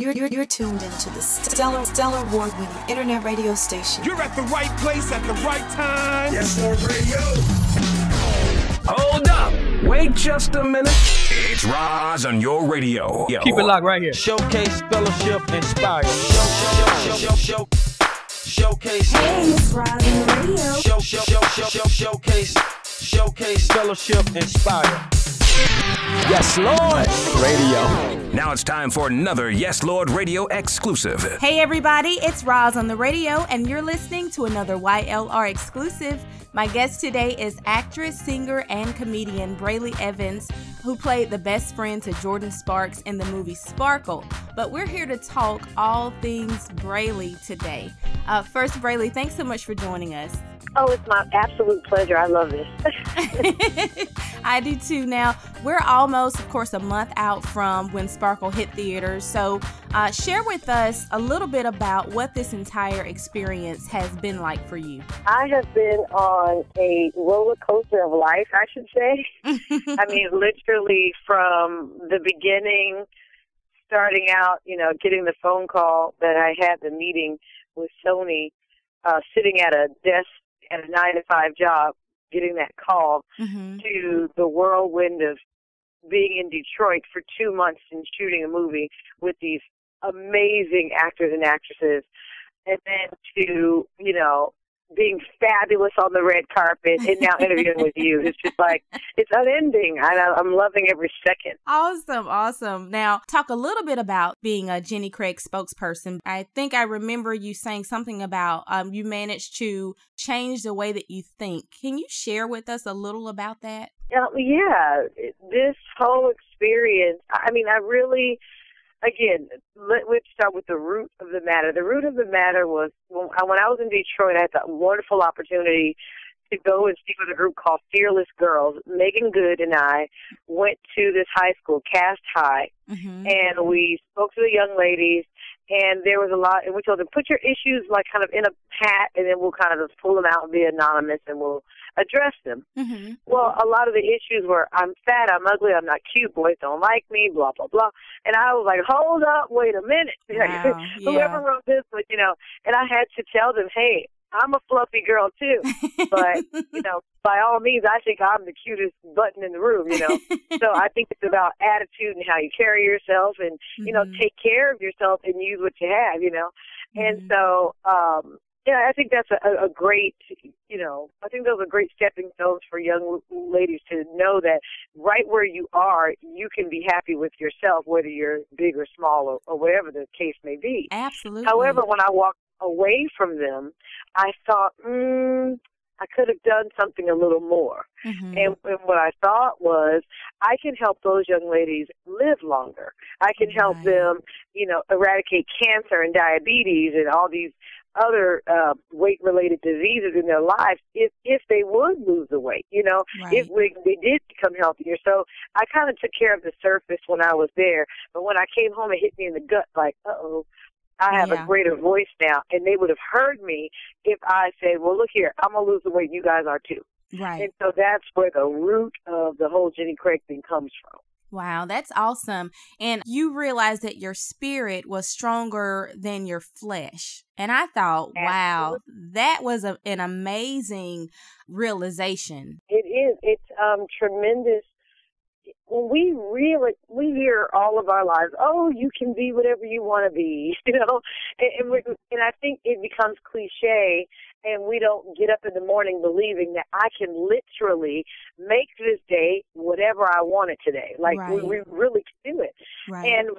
You're tuned into the stellar award-winning internet radio station. You're at the right place at the right time. Yes, Lord Radio. Hold up. Wait just a minute. It's Roz on your radio. Keep it locked right here. Showcase, fellowship, inspire. Showcase. Hey, it's Roz on the radio. Showcase, fellowship, inspire. Yes, Lord Radio. Now it's time for another Yes, Lord Radio exclusive. Hey, everybody, it's Roz on the radio, and you're listening to another YLR exclusive. My guest today is actress, singer, and comedian Brely Evans, who played the best friend to Jordan Sparks in the movie Sparkle. But we're here to talk all things Brely today. First, Brely, thanks so much for joining us. Oh, it's my absolute pleasure. I love this. I do too. Now, we're almost, of course, a month out from when Sparkle hit theaters. So share with us a little bit about what this entire experience has been like for you. I have been on a roller coaster of life, I should say. I mean, literally from the beginning, starting out, getting the phone call that I had the meeting with Sony, sitting at a desk at a 9-to-5 job, getting that call, to the whirlwind of being in Detroit for 2 months and shooting a movie with these amazing actors and actresses, and then to, being fabulous on the red carpet and now interviewing with you. It's just like, it's unending. I'm loving every second. Awesome. Now, talk a little bit about being a Jenny Craig spokesperson. I think I remember you saying something about you managed to change the way that you think. Can you share with us a little about that? Yeah, this whole experience, I really... Again, let's start with the root of the matter. The root of the matter was when I was in Detroit, I had the wonderful opportunity to go and speak with a group called Fearless Girls. Megan Good and I went to this high school, Cast High, and we spoke to the young ladies, and there was a lot, and we told them, put your issues like kind of in a hat, and then we'll kind of just pull them out and be anonymous, and we'll address them. Well, a lot of the issues were, I'm fat, I'm ugly, I'm not cute, boys don't like me, blah, blah, blah. And I was like, hold up, wait a minute. Wow, Whoever wrote this, but, and I had to tell them, hey, I'm a fluffy girl too, but, by all means, I think I'm the cutest button in the room, So I think it's about attitude and how you carry yourself and, take care of yourself and use what you have, And so, I think that's a great, I think those are great stepping stones for young ladies to know that right where you are, you can be happy with yourself, whether you're big or small or whatever the case may be. Absolutely. However, when I walked away from them, I thought, I could have done something a little more. And what I thought was, I can help those young ladies live longer. I can help them, eradicate cancer and diabetes and all these other weight-related diseases in their lives if they would lose the weight, if they did become healthier. So I kind of took care of the surface when I was there. But when I came home, it hit me in the gut like, uh-oh, I have a greater voice now. And they would have heard me if I said, well, look here, I'm going to lose the weight. You guys are too. Right. And so that's where the root of the whole Jenny Craig thing comes from. Wow, that's awesome. And you realized that your spirit was stronger than your flesh. And I thought, wow, that was an amazing realization. It is. It's tremendous. When we hear all of our lives, oh, you can be whatever you want to be, and I think it becomes cliche, and we don't get up in the morning believing that I can literally make this day whatever I want it today. Like we really can do it. Right. And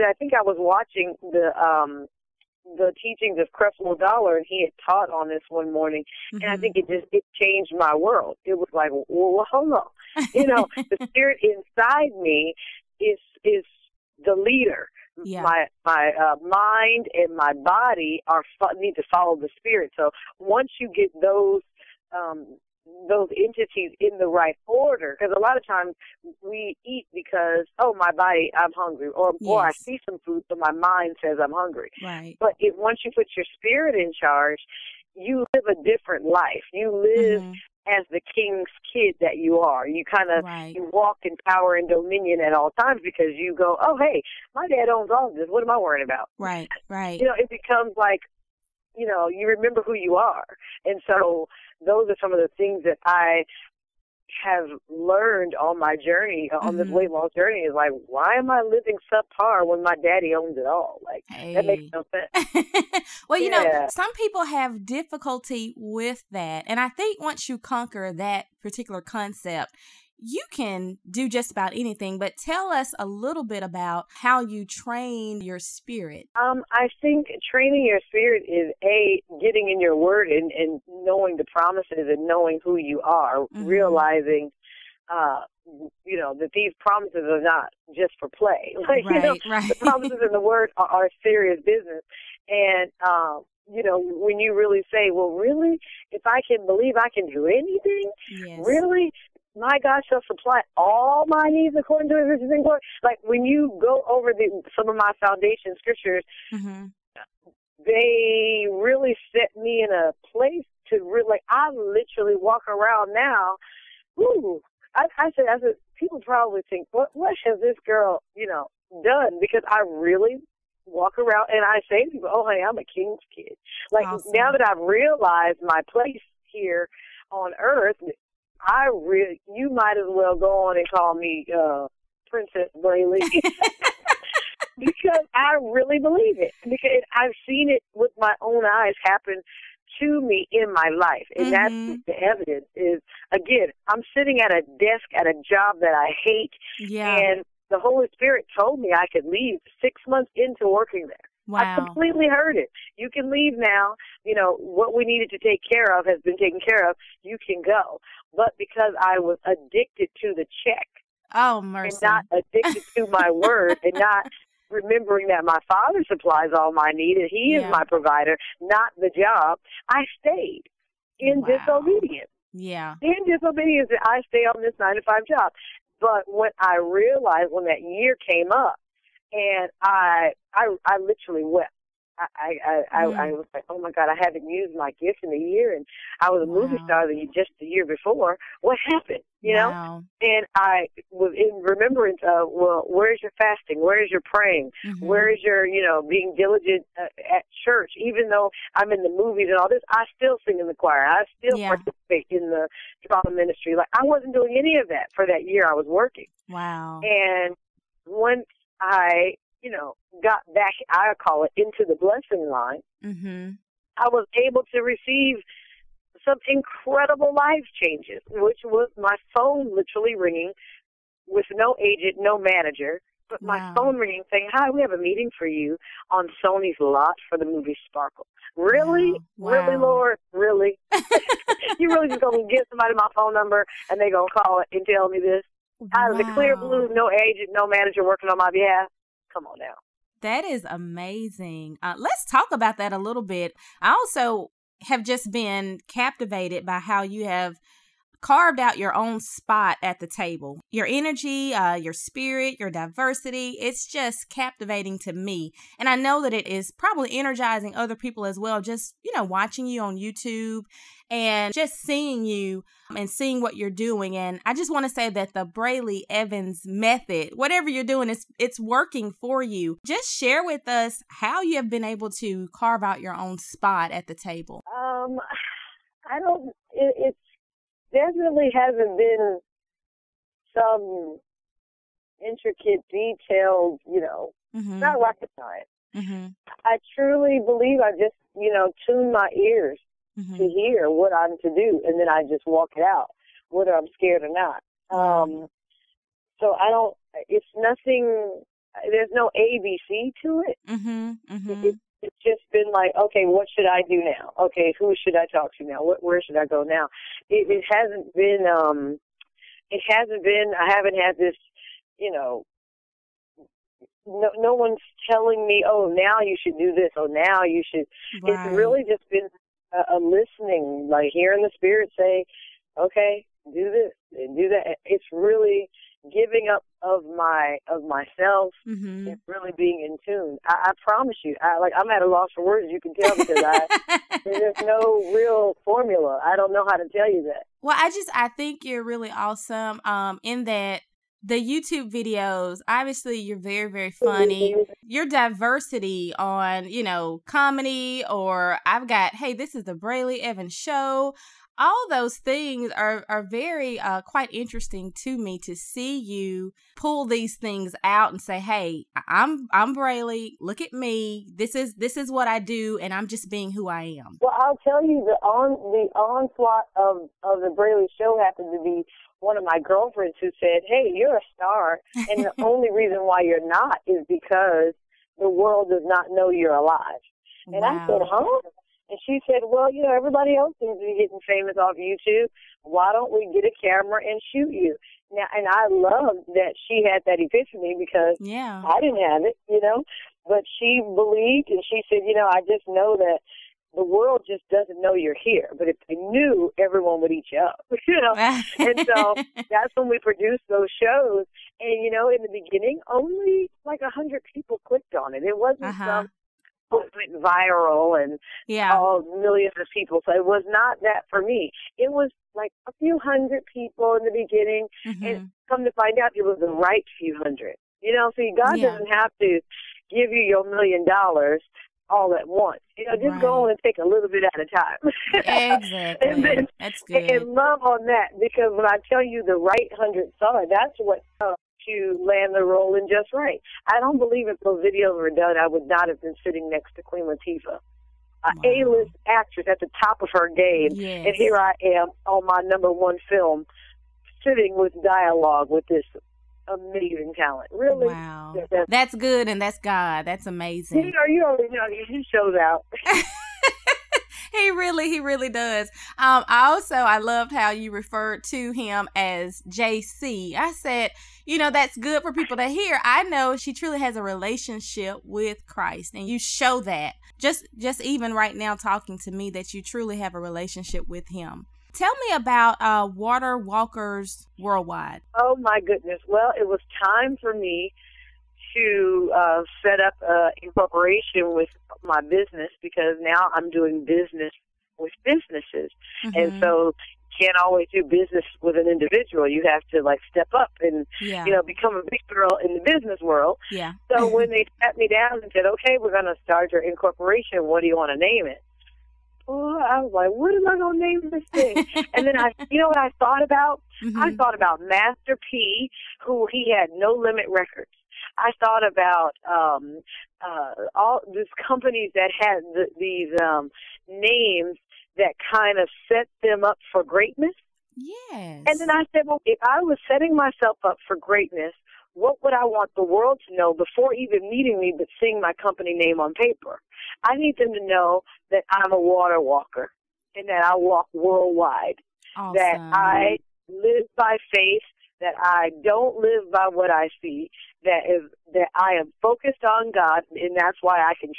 I think I was watching the teachings of Creflo Dollar, and he had taught on this one morning, and I think it changed my world. It was like, well, hold on. The spirit inside me is the leader. Yeah. My mind and my body need to follow the spirit. So once you get those entities in the right order, because a lot of times we eat because, oh, my body, I'm hungry, or I see some food, so my mind says I'm hungry. Right. But once you put your spirit in charge, you live a different life. You live as the king's kid that you are. You kind of you walk in power and dominion at all times because you go, oh, hey, my dad owns all of this. What am I worrying about? Right. It becomes like, you remember who you are. And so those are some of the things that I have learned on my journey, on this weight loss journey, is like, why am I living subpar when my daddy owns it all? Like, that makes no sense. Well, some people have difficulty with that. And I think once you conquer that particular concept, you can do just about anything. But tell us a little bit about how you train your spirit. I think training your spirit is, getting in your word and knowing the promises and knowing who you are, realizing, that these promises are not just for play. Like, the promises in the word are serious business. And, when you really say, well, really, if I can believe I can do anything, really, my God shall supply all my needs according to his riches and glory. Like, when you go over some of my foundation scriptures, they really set me in a place to really, I literally walk around now. I said, people probably think, what has this girl, done? Because I really walk around and I say to people, oh, hey, I'm a king's kid. Like, now that I've realized my place here on earth, you might as well go on and call me Princess Brely. Because I really believe it. Because I've seen it with my own eyes happen to me in my life. And that's the evidence is, again, I'm sitting at a desk at a job that I hate. Yeah. And the Holy Spirit told me I could leave 6 months into working there. Wow. I completely heard it. You can leave now. What we needed to take care of has been taken care of. You can go. But because I was addicted to the check. Oh, mercy. And not addicted to my word and not remembering that my Father supplies all my need and he is my provider, not the job, I stayed in disobedience. Yeah. In disobedience, I stay on this 9-to-5 job. But when I realized when that year came up, and I literally wept. I was like, oh my God, I haven't used my gift in a year, and I was a movie star just the year before. What happened? You know? And I was in remembrance of, well, where's your fasting? Where's your praying? Where is your, being diligent at church? Even though I'm in the movies and all this, I still sing in the choir. I still participate in the drama ministry. Like, I wasn't doing any of that for that year I was working. Wow. And once I got back, I call it, into the blessing line, I was able to receive some incredible life changes, which was my phone literally ringing with no agent, no manager, but my phone ringing saying, hi, we have a meeting for you on Sony's lot for the movie Sparkle. Really? Really, Lord? Really? You really just going to give somebody my phone number and they going to call it and tell me this? Out of the clear blue, no agent, no manager working on my behalf? Come on now. That is amazing. Let's talk about that a little bit. I also have just been captivated by how you have carved out your own spot at the table. Your energy, your spirit, your diversity, it's just captivating to me. And I know that it is probably energizing other people as well, just, watching you on YouTube and just seeing you and seeing what you're doing. And I just want to say that the Brely Evans method, whatever you're doing, it's working for you. Just share with us how you have been able to carve out your own spot at the table. It definitely hasn't been some intricate, detailed, not rocket science. I truly believe I just, tune my ears to hear what I'm to do, and then I just walk it out, whether I'm scared or not. So it's nothing, there's no ABC to it. It's just been like, okay, what should I do now? Okay, who should I talk to now? Where should I go now? It hasn't been, I haven't had this, no one's telling me, oh, now you should do this, oh, now you should. Right. It's really just been a listening, like hearing the Spirit say, okay, do this and do that. It's really, giving up of myself and really being in tune. I promise you, I'm at a loss for words. You can tell because there's no real formula. I don't know how to tell you that. Well, I think you're really awesome. In that the YouTube videos, obviously you're very, very funny. Your diversity on, comedy, or I've got, hey, this is the Brely Evans show. All those things are very quite interesting to me, to see you pull these things out and say, hey, I'm Brely. Look at me. This is what I do, and I'm just being who I am. Well, I'll tell you, the onslaught of the Brely show happened to be one of my girlfriends who said, hey, you're a star, and the only reason why you're not is because the world does not know you're alive. And wow. I said, huh? And she said, well, everybody else seems to be getting famous off YouTube. Why don't we get a camera and shoot you? Now, and I love that she had that epiphany because I didn't have it, But she believed, and she said, I just know that the world just doesn't know you're here. But if they knew, everyone would eat you up, And so that's when we produced those shows. And, in the beginning, only like 100 people clicked on it. It wasn't some went viral and millions of people. So it was not that for me. It was like a few hundred people in the beginning, and come to find out it was the right few hundred. See, God doesn't have to give you your $1 million all at once. Just go on and take a little bit at a time. Exactly. And then, that's good. And love on that, because when I tell you the right 100 saw it, that's what to land the role in just right. I don't believe if those videos were done, I would not have been sitting next to Queen Latifah, A-list actress at the top of her game. Yes. And here I am on my #1 film, sitting with dialogue with this amazing talent. Really? Wow. That's good, and that's God. That's amazing. You already know he shows out. He really does. I loved how you referred to him as JC. I said, that's good for people to hear. I know she truly has a relationship with Christ, and you show that just even right now talking to me, that you truly have a relationship with him. Tell me about Waterwalkers Worldwide. Oh, my goodness. Well, it was time for me to set up an incorporation with my business, because now I'm doing business with businesses. And so you can't always do business with an individual. You have to step up and, become a big girl in the business world. Yeah. So when they sat me down and said, okay, we're going to start your incorporation, what do you want to name it? Well, I was like, what am I going to name this thing? And then what I thought about? I thought about Master P, who he had No Limit Records. I thought about all these companies that had these names that kind of set them up for greatness. Yes. And then I said, well, if I was setting myself up for greatness, what would I want the world to know before even meeting me but seeing my company name on paper? I need them to know that I'm a water walker and that I walk worldwide, awesome. That I live by faith, that I don't live by what I see, that I am focused on God, and that's why I can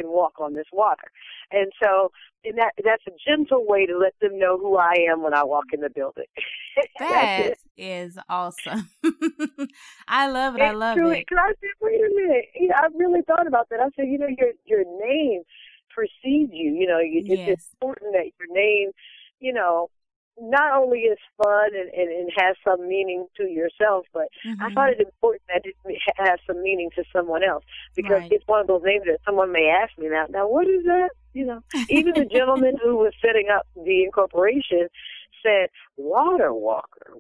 walk on this water. And so, that's a gentle way to let them know who I am when I walk in the building. That is awesome. I love it. I love it. Cause I said, wait a minute. I really thought about that. I said, your name precedes you. It's important that your name, not only is fun and has some meaning to yourself, but I thought it important that it has some meaning to someone else, because it's one of those names that someone may ask me now what is that? Even the gentleman who was setting up the incorporation said, Waterwalker.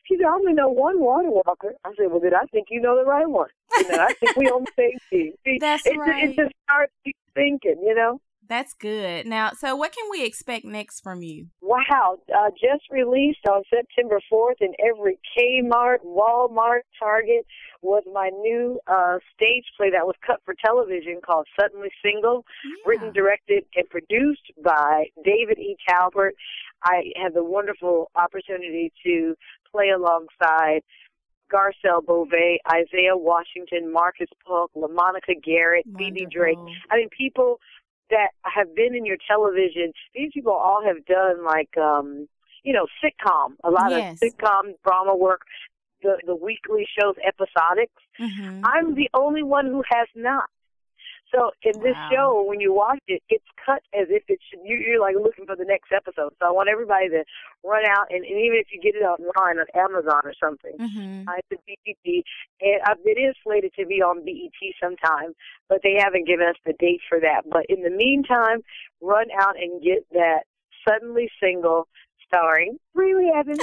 He said, I only know one Waterwalker. I said, well, then I think you know the right one. I think we on the same team. See, That's right. It just starts thinking, That's good. Now, so what can we expect next from you? Wow. Just released on September 4th in every Kmart, Walmart, Target was my new stage play that was cut for television called Suddenly Single, written, directed, and produced by David E. Talbert. I had the wonderful opportunity to play alongside Garcelle Beauvais, Isaiah Washington, Marcus Polk, LaMonica Garrett, Phoebe Drake. I mean, people that have been in your television, these people all have done sitcom, a lot of sitcom drama work. the weekly shows episodics. I'm the only one who has not. So in this show, when you watch it, it's cut as if it should, you're like looking for the next episode. So I want everybody to run out, and even if you get it online on Amazon or something, it's a DVD. And it is slated to be on BET sometime, but they haven't given us the date for that. But in the meantime, run out and get that Suddenly Single, starring Brely Evans,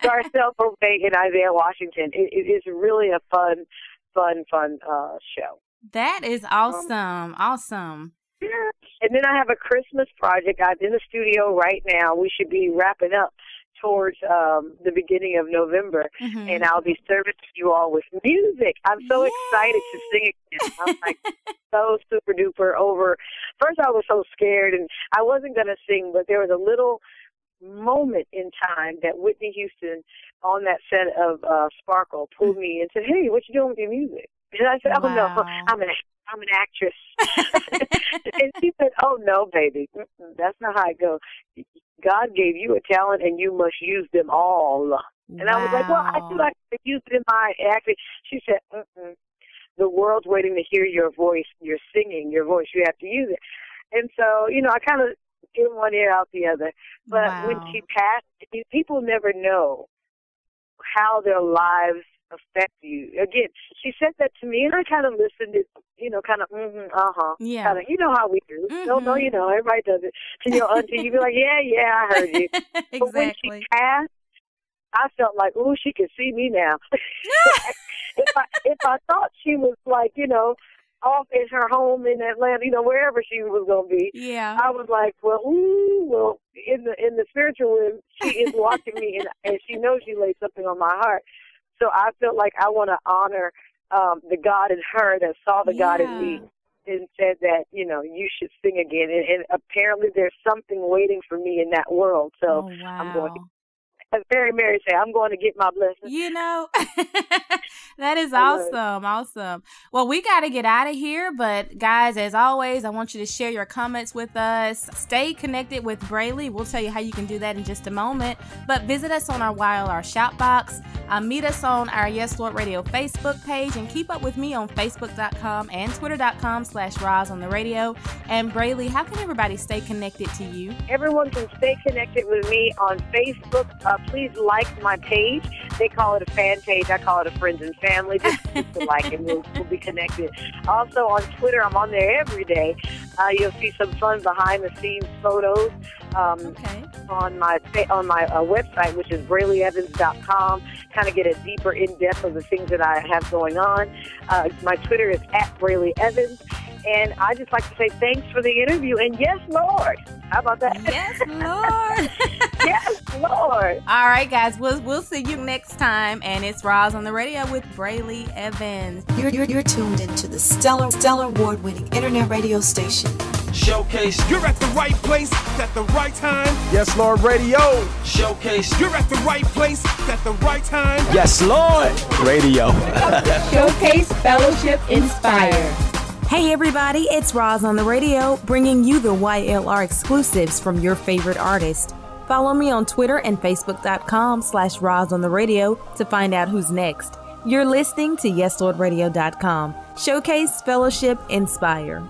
Garcelle Beauvais, and Isaiah Washington. It is really a fun show. That is awesome. Awesome. Yeah. And then I have a Christmas project. I'm in the studio right now. We should be wrapping up towards the beginning of November, and I'll be serving you all with music. I'm so excited to sing again. I'm like so super duper over. First, I was so scared, and I wasn't going to sing, but there was a little moment in time that Whitney Houston on that set of Sparkle pulled me and said, "Hey, what you doing with your music?" And I said, "Oh no, I'm an actress." And she said, "Oh no, baby, that's not how it goes. God gave you a talent, and you must use them all." And I was like, "Well, I feel like I used it in my acting." She said, "The world's waiting to hear your voice. You're singing your voice. You have to use it." And so, I kind of in one ear out the other. But when she passed, people never know how their lives affect you. Again, she said that to me, and I kind of listened to, kind of, yeah. Kind of, how we do. No, everybody does it. To your auntie, you be like, yeah, I heard you. Exactly. But when she passed, I felt like, ooh, she can see me now. If I thought she was like, off at her home in Atlanta, wherever she was going to be. Yeah. I was like, in the spiritual realm, she is watching me, and she knows she laid something on my heart. So I felt like I want to honor the God in her that saw the God in me and said that, you should sing again. And apparently there's something waiting for me in that world. So I'm going to, as Mary say, I'm going to get my blessing. That is awesome. Awesome. Well, we got to get out of here. But guys, as always, I want you to share your comments with us. Stay connected with Brely. We'll tell you how you can do that in just a moment. But visit us on our YLR shop box. Meet us on our Yes Lord Radio Facebook page, and keep up with me on Facebook.com and Twitter.com/Roz on the radio. And Brely, how can everybody stay connected to you? Everyone can stay connected with me on Facebook. Please like my page. They call it a fan page. I call it a friends and family. Just to like it. We'll be connected. Also on Twitter, I'm on there every day. You'll see some fun behind the scenes photos on my website, which is BrelyEvans.com. Kind of get a deeper in-depth of the things that I have going on. My Twitter is @BrelyEvans. And I just like to say thanks for the interview. And yes, Lord. How about that? Yes, Lord. Yes, Lord. All right, guys. We'll see you next time. And it's Roz on the radio with Brely Evans. You're tuned into the stellar award-winning internet radio station. Showcase. You're at the right place at the right time. Yes, Lord Radio. Showcase. You're at the right place at the right time. Yes, Lord Radio. Showcase, fellowship, inspire. Hey everybody, it's Roz on the radio, bringing you the YLR exclusives from your favorite artist. Follow me on Twitter and Facebook.com/Roz on the radio to find out who's next. You're listening to YesLordRadio.com. Showcase, fellowship, inspire.